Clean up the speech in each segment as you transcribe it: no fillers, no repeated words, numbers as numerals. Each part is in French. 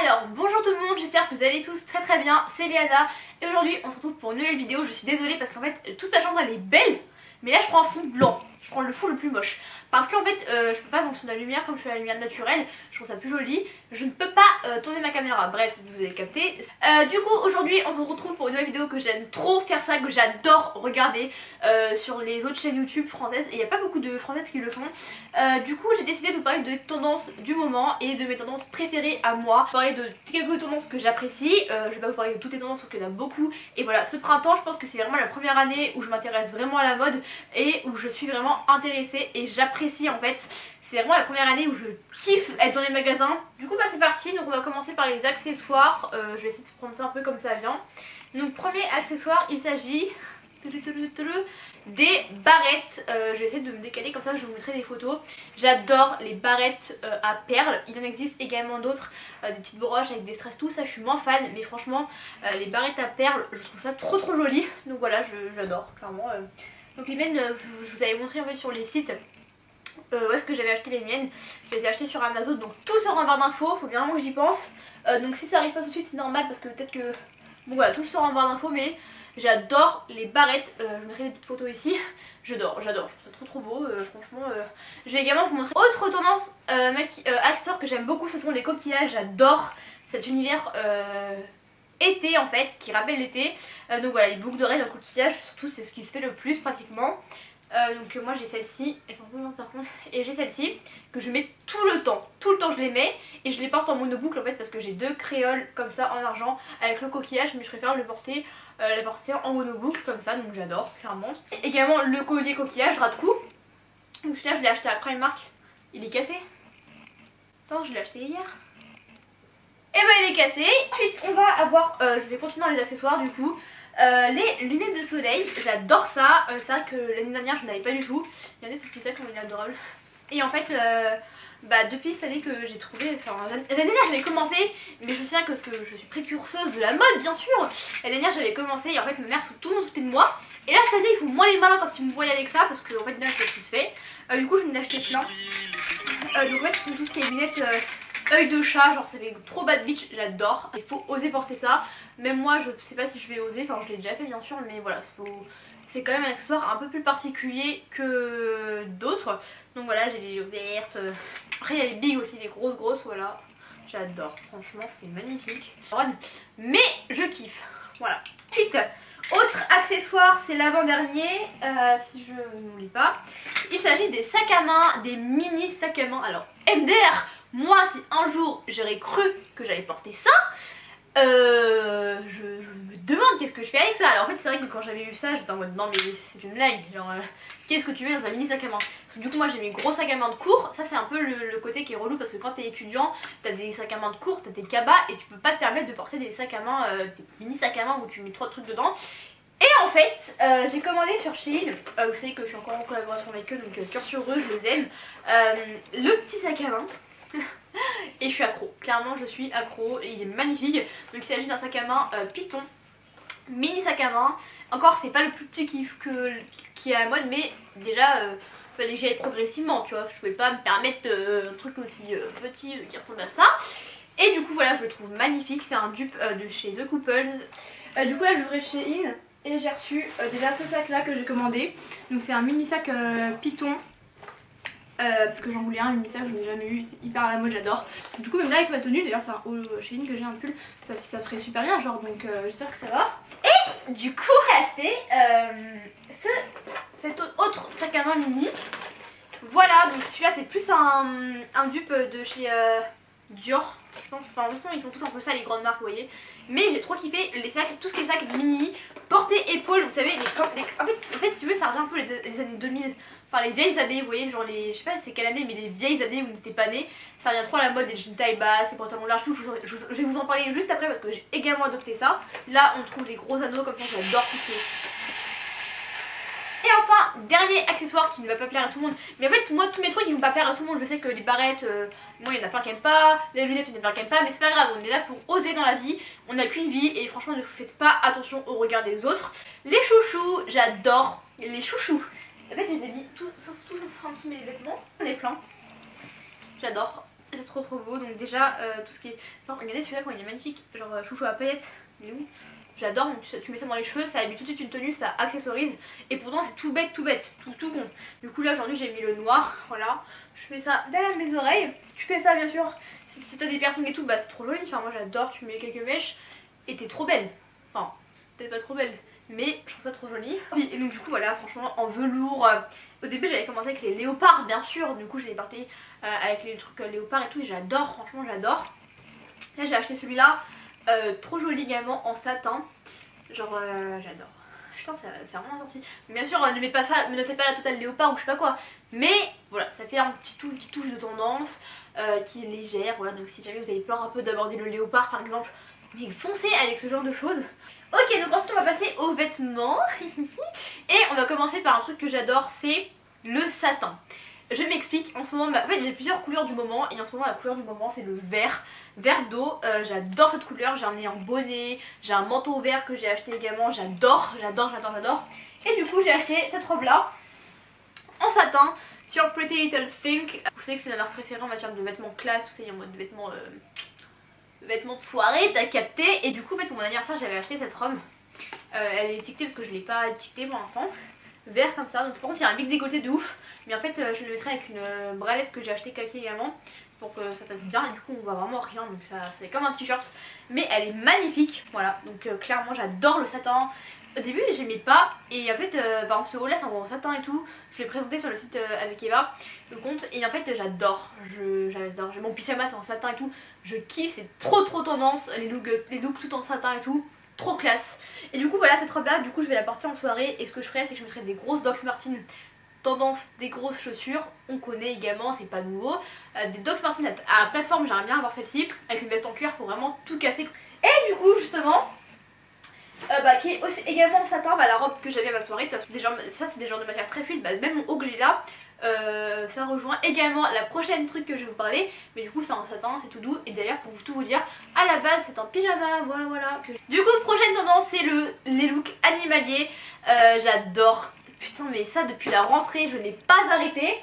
Alors bonjour tout le monde, j'espère que vous allez tous très bien, c'est Léana et aujourd'hui on se retrouve pour une nouvelle vidéo. Je suis désolée parce qu'en fait toute ma chambre elle est belle, mais là je prends un fond blanc, je prends le fond le plus moche. Parce qu'en fait je peux pas fonctionner la lumière comme je fais la lumière naturelle, je trouve ça plus joli. Je ne peux pas tourner ma caméra, bref vous avez capté. Du coup aujourd'hui on se retrouve pour une nouvelle vidéo que j'aime trop faire ça, que j'adore regarder sur les autres chaînes YouTube françaises. Et il n'y a pas beaucoup de françaises qui le font. Du coup j'ai décidé de vous parler de tendances du moment et de mes tendances préférées à moi. Je vais parler de quelques tendances que j'apprécie, je vais pas vous parler de toutes les tendances parce qu'il y en a beaucoup. Et voilà, ce printemps je pense que c'est vraiment la première année où je m'intéresse vraiment à la mode et où je suis vraiment intéressée et j'apprécie en fait. C'est vraiment la première année où je kiffe être dans les magasins. Du coup bah c'est parti, donc on va commencer par les accessoires. Je vais essayer de prendre ça un peu comme ça vient. Donc premier accessoire, il s'agit des barrettes. Je vais essayer de me décaler comme ça, je vous mettrai des photos. J'adore les barrettes à perles. Il en existe également d'autres, des petites broches avec des strass, tout ça je suis moins fan. Mais franchement les barrettes à perles je trouve ça trop joli. Donc voilà, j'adore clairement. Donc les miennes je vous avais montré en fait sur les sites où est-ce que j'avais acheté les miennes. Je les ai achetées sur Amazon, donc tout sera en barre d'infos, faut bien vraiment que j'y pense. Donc si ça arrive pas tout de suite c'est normal parce que peut-être que... Bon voilà, tout sera en barre d'infos, mais j'adore les barrettes. Je mettrai des petites photos ici. J'adore, je trouve ça trop beau, franchement. Je vais également vous montrer autre tendance accessoire que j'aime beaucoup, ce sont les coquillages. J'adore cet univers été en fait, qui rappelle l'été. Donc voilà, les boucles d'oreilles en coquillage, surtout c'est ce qui se fait le plus pratiquement. Donc moi j'ai celle-ci, elles sont un peu longues par contre, et j'ai celle-ci que je mets tout le temps je les mets et je les porte en monoboucle en fait parce que j'ai deux créoles comme ça en argent avec le coquillage, mais je préfère le porter, la porter en monoboucle comme ça, donc j'adore clairement. Et également le collier coquillage ras de cou, donc celui-là je l'ai acheté à Primark, il est cassé. Attends, je l'ai acheté hier. Et bah il est cassé. Ensuite on va avoir, je vais continuer dans les accessoires du coup. Les lunettes de soleil, j'adore ça. C'est vrai que l'année dernière je n'avais pas du tout. Regardez ce petit sac comme il est adorable. Et en fait bah depuis cette année que j'ai trouvé, enfin l'année dernière j'avais commencé, mais je me souviens que je suis précurseuse de la mode bien sûr. L'année dernière j'avais commencé et en fait ma mère tout le monde foutait de moi. Et là cette année ils font moins les malins quand ils me voient avec ça parce que en fait là c'est ce qui se fait. Du coup je m'en ai acheté plein. Donc en fait ce sont tout ce qui est lunettes œil de chat, genre ça fait trop bad bitch, j'adore. Il faut oser porter ça. Même moi je sais pas si je vais oser, enfin je l'ai déjà fait bien sûr, mais voilà, c'est quand même un accessoire un peu plus particulier que d'autres. Donc voilà, j'ai les vertes. Après il y a les big aussi, les grosses, voilà. J'adore, franchement c'est magnifique. Mais je kiffe, voilà. Ensuite, autre accessoire, c'est l'avant-dernier, si je n'oublie pas. Il s'agit des sacs à main, des mini sacs à main. Alors MDR, moi si un jour j'aurais cru que j'allais porter ça, je me demande qu'est-ce que je fais avec ça. Alors en fait c'est vrai que quand j'avais lu ça j'étais en mode non mais c'est une blague, genre qu'est-ce que tu veux dans un mini sac à main. Parce que du coup moi j'ai mes gros sacs à main de cours, ça c'est un peu le côté qui est relou parce que quand t'es étudiant t'as des sacs à main de cours, t'as des cabas et tu peux pas te permettre de porter des sacs à main, des mini sacs à main où tu mets 3 trucs dedans. Et en fait, j'ai commandé sur Shein, vous savez que je suis encore en collaboration avec eux, donc cœur sur eux, je les aime, le petit sac à main. Et je suis accro, clairement je suis accro et il est magnifique. Donc il s'agit d'un sac à main Python, mini sac à main. Encore c'est pas le plus petit qui est à la mode, mais déjà fallait que j'y aille progressivement, tu vois. Je pouvais pas me permettre un truc aussi petit qui ressemble à ça. Et du coup voilà, je le trouve magnifique, c'est un dupe de chez The Couples. Du coup là j'ouvrais chez Shein et j'ai reçu déjà ce sac là que j'ai commandé. Donc c'est un mini sac Python. Parce que j'en voulais un mini sac, je n'ai jamais eu, c'est hyper à la mode, j'adore. Du coup même là avec ma tenue, d'ailleurs c'est un haut Shein que j'ai un pull, ça ferait super bien genre, donc j'espère que ça va. Et du coup j'ai acheté cet autre sac à main mini. Voilà, donc celui-là c'est plus un dupe de chez Dior, je pense. Enfin de toute façon ils font tous un peu ça les grandes marques, vous voyez. Mais j'ai trop kiffé les sacs, tous les sacs mini, portée épaule, vous savez, en fait si tu veux ça revient un peu les années 2000. Enfin les vieilles années, vous voyez, genre les, je sais pas c'est quelle année, mais les vieilles années où on n'était pas né, ça revient trop à la mode des jeans taille basse, les pantalons larges, tout. Je vais vous en parler juste après parce que j'ai également adopté ça. Là on trouve les gros anneaux comme ça, j'adore tout ce. Et enfin, dernier accessoire qui ne va pas plaire à tout le monde. Mais en fait, moi, tous mes trucs ils vont pas plaire à tout le monde. Je sais que les barrettes, moi il y en a plein qui aiment pas. Les lunettes, il y en a plein qui aiment pas. Mais c'est pas grave, on est là pour oser dans la vie. On n'a qu'une vie et franchement, ne faites pas attention au regard des autres. Les chouchous, j'adore les chouchous. En fait, je les ai mis tout sauf en dessous mes vêtements. On est plein. J'adore. c'est trop beau. Donc déjà tout ce qui est... Enfin, regardez celui-là quand il est magnifique, genre chouchou à paillettes, il est où? J'adore, donc tu mets ça dans les cheveux, ça habille tout de suite une tenue, ça accessorise. Et pourtant c'est tout bête, tout con. Du coup là aujourd'hui j'ai mis le noir, voilà. Je mets ça derrière mes oreilles. Tu fais ça bien sûr, si t'as des piercings et tout, bah c'est trop joli. Enfin moi j'adore, tu mets quelques mèches et t'es trop belle. Enfin, peut-être pas trop belle, mais je trouve ça trop joli. Et donc du coup voilà, franchement en velours. Au début j'avais commencé avec les léopards bien sûr, du coup j'ai parti avec les trucs léopards et tout et j'adore, franchement j'adore. Là j'ai acheté celui-là. Trop joli également en satin, genre j'adore. Putain c'est vraiment sorti. Bien sûr ne faites pas la totale léopard ou je sais pas quoi. Mais voilà, ça fait un petite touche de tendance qui est légère. Voilà, donc si jamais vous avez peur un peu d'aborder le léopard par exemple, mais foncez avec ce genre de choses. Ok, donc ensuite on va passer aux vêtements. Et on va commencer par un truc que j'adore, c'est le satin. Je m'explique, en ce moment, en fait j'ai plusieurs couleurs du moment et en ce moment la couleur du moment c'est le vert d'eau, j'adore cette couleur, j'en ai un bonnet, j'ai un manteau vert que j'ai acheté également, j'adore. Et du coup j'ai acheté cette robe là, en satin, sur Pretty Little Thing. Vous savez que c'est ma marque préférée en matière de vêtements classe, vous savez en mode vêtements de soirée, t'as capté. Et du coup en fait pour mon anniversaire j'avais acheté cette robe, elle est étiquetée parce que je l'ai pas étiquetée pour l'instant. Vert comme ça, donc par contre il y a un big décolleté de ouf, mais en fait je le mettrai avec une bralette que j'ai acheté kaki également pour que ça fasse bien et du coup on voit vraiment rien, donc ça c'est comme un t-shirt mais elle est magnifique, voilà. Donc clairement j'adore le satin. Au début j'aimais pas et en fait par exemple ce haut là c'est en satin et tout, je l'ai présenté sur le site avec Eva, le compte, et en fait j'adore, j'adore, j'ai mon pyjama c'est en satin et tout, je kiffe, c'est trop tendance, les looks tout en satin et tout. Trop classe. Et du coup voilà cette robe là, du coup je vais la porter en soirée et ce que je ferai c'est que je mettrai des grosses Doc Martens, tendance des grosses chaussures, on connaît également, c'est pas nouveau, des Doc Martens à plateforme, j'aimerais bien avoir celle-ci avec une veste en cuir pour vraiment tout casser. Et du coup justement qui est aussi également en satin, la robe que j'avais à ma soirée, ça c'est des genres de matière très fluide, même mon haut que j'ai là, ça rejoint également la prochaine truc que je vais vous parler, mais du coup c'est en satin, c'est tout doux, et d'ailleurs pour tout vous dire, à la base c'est un pyjama, voilà. Du coup prochaine tendance c'est les looks animaliers, j'adore, putain mais ça depuis la rentrée je n'ai pas arrêté.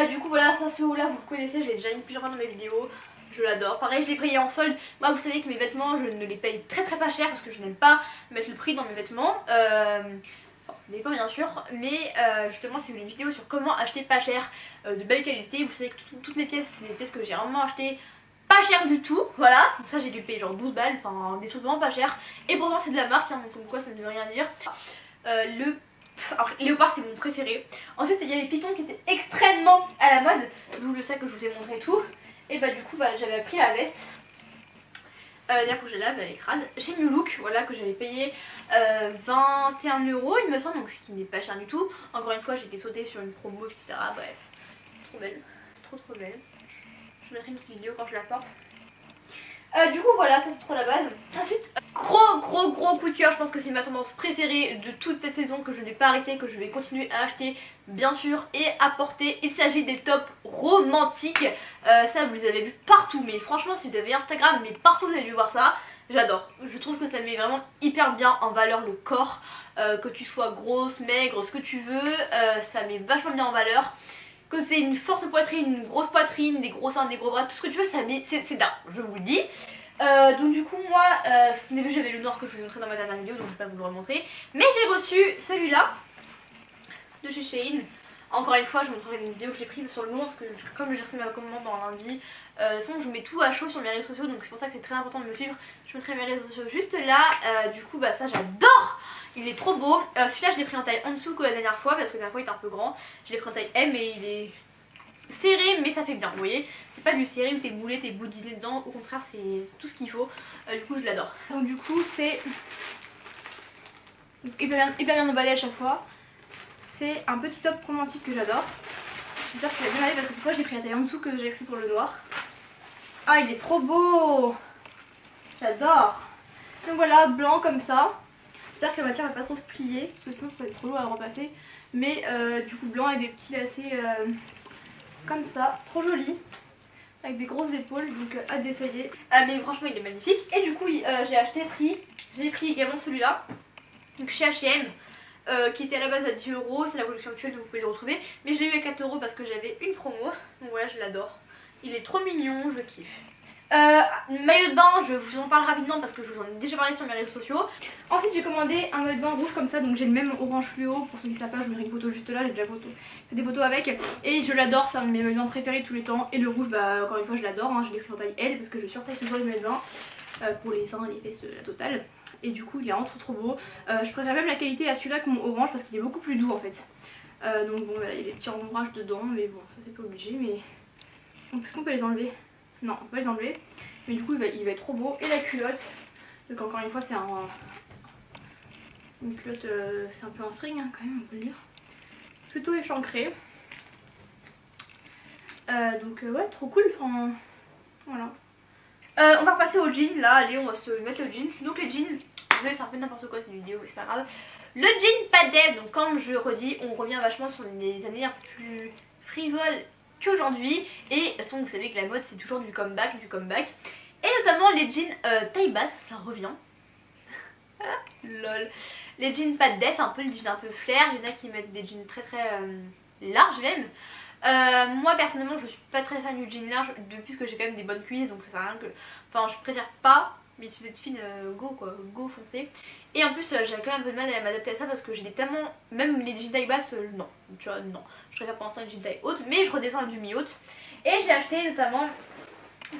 Du coup voilà, ça ce haut là vous le connaissez, je l'ai déjà mis plusieurs fois dans mes vidéos. Je l'adore, pareil je l'ai payé en solde. Moi vous savez que mes vêtements je ne les paye très pas cher parce que je n'aime pas mettre le prix dans mes vêtements. Enfin ça dépend bien sûr, mais justement si vous voulez une vidéo sur comment acheter pas cher, de belle qualité, vous savez que toutes mes pièces c'est des pièces que j'ai vraiment achetées pas cher du tout, voilà. Donc ça j'ai dû payer genre 12 balles, enfin des trucs vraiment pas chers. Et pourtant c'est de la marque, donc comme quoi ça ne veut rien dire. Alors léopard c'est mon préféré. Ensuite il y avait Python qui était extrêmement à la mode, d'où le sac que je vous ai montré et tout. Et du coup j'avais pris la veste. Là faut que je lave, elle est crade. Chez New Look, voilà, que j'avais payé 21 € il me semble, donc ce qui n'est pas cher du tout. Encore une fois j'ai été sautée sur une promo, etc. Bref, trop belle, trop belle. Je mettrai une petite vidéo quand je la porte. Du coup voilà, ça c'est trop la base. Ensuite, gros coup de cœur, je pense que c'est ma tendance préférée de toute cette saison, que je n'ai pas arrêté, que je vais continuer à acheter bien sûr et à porter. Il s'agit des tops romantiques. Ça vous les avez vus partout, mais franchement si vous avez Instagram, mais partout vous avez dû voir ça. J'adore, je trouve que ça met vraiment hyper bien en valeur le corps, que tu sois grosse, maigre, ce que tu veux, ça met vachement bien en valeur. Que c'est une forte poitrine, une grosse poitrine, des gros seins, des gros bras, tout ce que tu veux, c'est dingue, je vous le dis. Donc du coup moi, si vous avez vu j'avais le noir que je vous ai montré dans ma dernière vidéo, donc je vais pas vous le remontrer. Mais j'ai reçu celui-là, de chez Shein. Encore une fois je vous montrerai une vidéo que j'ai prise sur le moment, parce que comme j'ai reçu ma commande en lundi, sinon je vous mets tout à chaud sur mes réseaux sociaux, donc c'est pour ça que c'est très important de me suivre. Je mettrai mes réseaux sociaux juste là, du coup ça j'adore. Il est trop beau, celui-là je l'ai pris en taille en dessous que la dernière fois, parce que la dernière fois il était un peu grand. Je l'ai pris en taille M et il est serré mais ça fait bien, vous voyez. C'est pas du serré où t'es boulé, t'es boudiné dedans, au contraire c'est tout ce qu'il faut. Du coup je l'adore. Donc du coup c'est hyper bien emballé à chaque fois. C'est un petit top romantique que j'adore. J'espère qu'il va bien aller parce que cette fois j'ai pris la taille en dessous que j'ai pris pour le noir. Ah il est trop beau, j'adore. Donc voilà, blanc comme ça. J'espère que la matière va pas trop se plier, parce que sinon ça va être trop lourd à le repasser. Mais du coup blanc avec des petits lacets comme ça, trop joli. Avec des grosses épaules, donc hâte d'essayer. Mais franchement il est magnifique. Et du coup j'ai pris également celui-là, donc chez H&M. Qui était à la base à 10 €, c'est la collection actuelle donc vous pouvez le retrouver. Mais je l'ai eu à 4 € parce que j'avais une promo. Donc voilà, je l'adore. Il est trop mignon, je kiffe. Maillot de bain, je vous en parle rapidement parce que je vous en ai déjà parlé sur mes réseaux sociaux. Ensuite j'ai commandé un maillot de bain rouge comme ça, donc j'ai le même orange fluo. Pour ceux qui ne savent pas, je mettrai une photo juste là, j'ai déjà fait des photos avec. Et je l'adore, c'est un de mes maillots de bain préférés de tous les temps. Et le rouge, bah encore une fois je l'adore, hein. Je l'ai pris en taille L parce que je surtaille toujours les maillots de bain pour les seins, les fesses, la totale. Et du coup il est vraiment trop beau. Je préfère même la qualité à celui-là que mon orange parce qu'il est beaucoup plus doux en fait. Donc bon voilà, il y a des petits rembourrages dedans, mais bon ça c'est pas obligé. Mais est-ce qu'on peut les enlever? Non, on peut pas les enlever. Mais du coup il va être trop beau. Et la culotte, donc encore une fois c'est une culotte, c'est un peu un string hein, quand même on peut le dire. Plutôt échancré. Donc ouais, trop cool, enfin voilà. On va repasser au jean là, allez on va se mettre le jean. Donc les jeans, désolé c'est un peu n'importe quoi cette vidéo mais c'est pas grave. Le jean pas dev, donc comme je redis, on revient vachement sur des années un peu plus frivoles qu'aujourd'hui. Et de toute façon vous savez que la mode c'est toujours du comeback. Et notamment les jeans taille basse, ça revient. Lol. Les jeans pas de def, un peu les jeans un peu flair. Il y en a qui mettent des jeans très larges même. Moi personnellement je suis pas très fan du jean large depuis que j'ai quand même des bonnes cuisses, donc ça sert à rien que... Enfin je préfère pas, mais si vous êtes fine, go quoi, go foncez. Et en plus j'ai quand même un peu de mal à m'adapter à ça parce que j'ai tellement... Même les jeans taille basse, non, tu vois, non. Je préfère pour l'instant les jeans taille haute, mais je redescends à du mi-haute. Et j'ai acheté notamment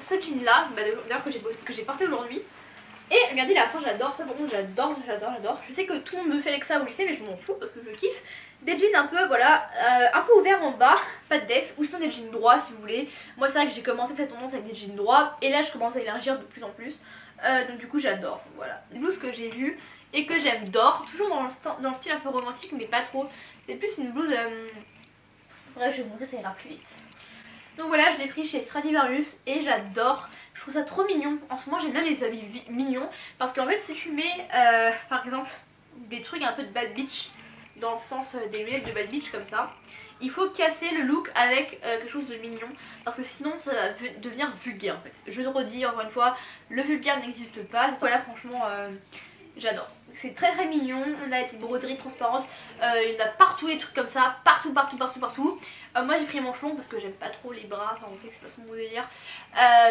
ce jean là, d'ailleurs que j'ai porté aujourd'hui. Et regardez la fin, j'adore ça, par contre j'adore. Je sais que tout le monde me fait avec ça au lycée mais je m'en fous parce que je kiffe. Des jeans un peu voilà, un peu ouverts en bas, pas de def, ou sinon des jeans droits si vous voulez. Moi c'est vrai que j'ai commencé cette tendance avec des jeans droits et là je commence à élargir de plus en plus. Donc du coup j'adore, voilà. Les blouses que j'ai vues et que j'aime d'or, toujours dans le style un peu romantique mais pas trop. C'est plus une blouse... Bref je vais vous montrer, ça ira plus vite. Donc voilà, je l'ai pris chez Stradivarius et j'adore. Je trouve ça trop mignon. En ce moment j'aime bien les habits mignons parce qu'en fait si tu mets par exemple des trucs un peu de bad bitch, dans le sens des lunettes de bad bitch comme ça, il faut casser le look avec quelque chose de mignon parce que sinon ça va devenir vulgaire en fait. Je le redis encore une fois, le vulgaire n'existe pas. Voilà franchement j'adore. C'est très mignon, on a des broderies transparentes, il y en a partout des trucs comme ça, partout. Moi j'ai pris manche longue parce que j'aime pas trop les bras, enfin on sait que c'est pas son beau délire.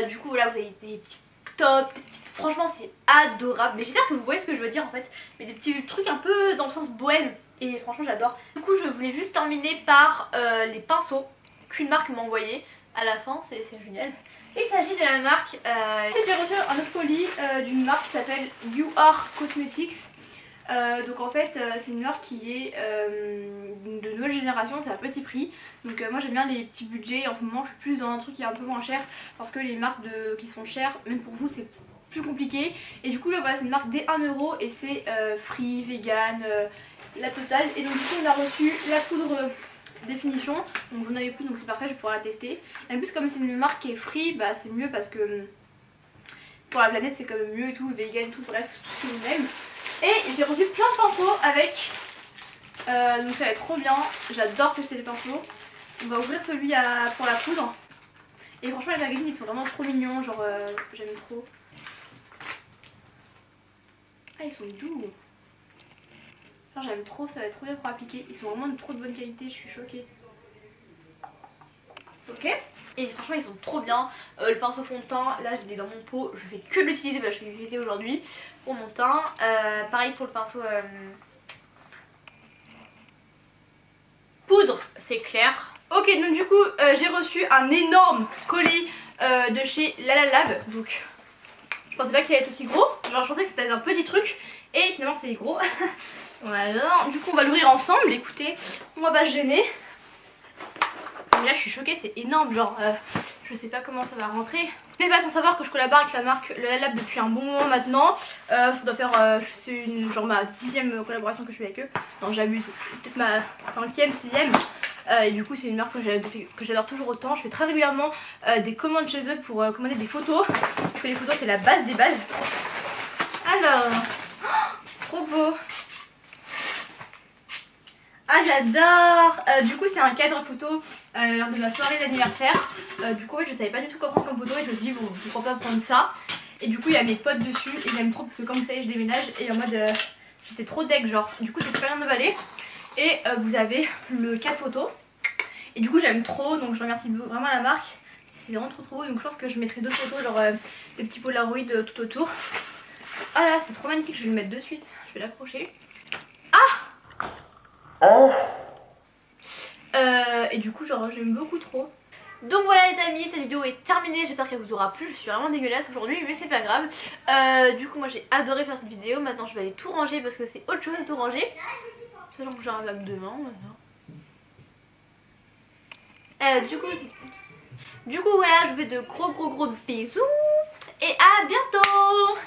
Du coup voilà, vous avez des petits tops, des petites... franchement c'est adorable. Mais j'espère que vous voyez ce que je veux dire en fait, mais des petits trucs un peu dans le sens bohème. Et franchement j'adore. Du coup je voulais juste terminer par les pinceaux qu'une marque m'a envoyé à la fin, c'est génial. Il s'agit de la marque, j'ai reçu un autre colis d'une marque qui s'appelle You Are Cosmetics. Donc en fait c'est une marque qui est de nouvelle génération, c'est à petit prix. Donc moi j'aime bien les petits budgets, en ce moment je suis plus dans un truc qui est un peu moins cher. Parce que les marques qui sont chères, même pour vous c'est plus compliqué. Et du coup là voilà, c'est une marque dès 1 € et c'est free, vegan, la totale. Et donc du coup on a reçu la poudre définition, donc j'en avais plus donc c'est parfait, je pourrais la tester. Et en plus comme c'est une marque qui est free, bah c'est mieux parce que pour la planète c'est quand même mieux et tout, vegan, tout, bref, tout ce qu'on aime. Et j'ai reçu plein de pinceaux avec, donc ça va être trop bien, j'adore tester les pinceaux. On va ouvrir celui pour la poudre. Et franchement les vergines ils sont vraiment trop mignons, genre j'aime trop. Ah ils sont doux. Genre j'aime trop, ça va être trop bien pour appliquer. Ils sont vraiment de trop de bonne qualité, je suis choquée. Ok. Et franchement ils sont trop bien. Le pinceau fond de teint, là je l'ai dans mon pot, je fais que l'utiliser, bah, je l'ai utilisé aujourd'hui pour mon teint. Pareil pour le pinceau poudre, c'est clair. Ok donc du coup j'ai reçu un énorme colis de chez Lalalab. Donc je pensais pas qu'il allait être aussi gros, genre je pensais que c'était un petit truc et finalement c'est gros. Voilà, du coup on va l'ouvrir ensemble, écoutez, on va pas se gêner. Mais là je suis choquée, c'est énorme, genre je sais pas comment ça va rentrer. Vous n'êtes pas sans savoir que je collabore avec la marque Lalalab depuis un bon moment maintenant. Ça doit faire genre ma 10e collaboration que je fais avec eux. Non j'abuse, peut-être ma 5e, 6e. Et du coup c'est une marque que j'adore toujours autant. Je fais très régulièrement des commandes chez eux pour commander des photos. Parce que les photos c'est la base des bases. Alors, trop beau. Ah j'adore. Du coup c'est un cadre photo lors de ma soirée d'anniversaire. Du coup je savais pas du tout quoi prendre comme photo et je me suis dit bon pourquoi pas prendre ça. Et du coup il y a mes potes dessus et j'aime trop parce que comme vous savez je déménage et en mode j'étais trop deg genre. Du coup c'est super bien emballé. Et vous avez le cadre photo. Et du coup j'aime trop donc je remercie vraiment la marque. C'est vraiment trop beau, donc je pense que je mettrai d'autres photos, genre des petits polaroids tout autour. Ah là, c'est trop magnifique, je vais le mettre de suite. Je vais l'accrocher. Et du coup, genre, j'aime beaucoup trop. Donc voilà les amis, cette vidéo est terminée, j'espère qu'elle vous aura plu. Je suis vraiment dégueulasse aujourd'hui, mais c'est pas grave. Du coup, moi j'ai adoré faire cette vidéo. Maintenant, je vais aller tout ranger parce que c'est autre chose de tout ranger. Sachant que j'ai un bac demain maintenant. Du coup, voilà, je vous fais de gros bisous et à bientôt.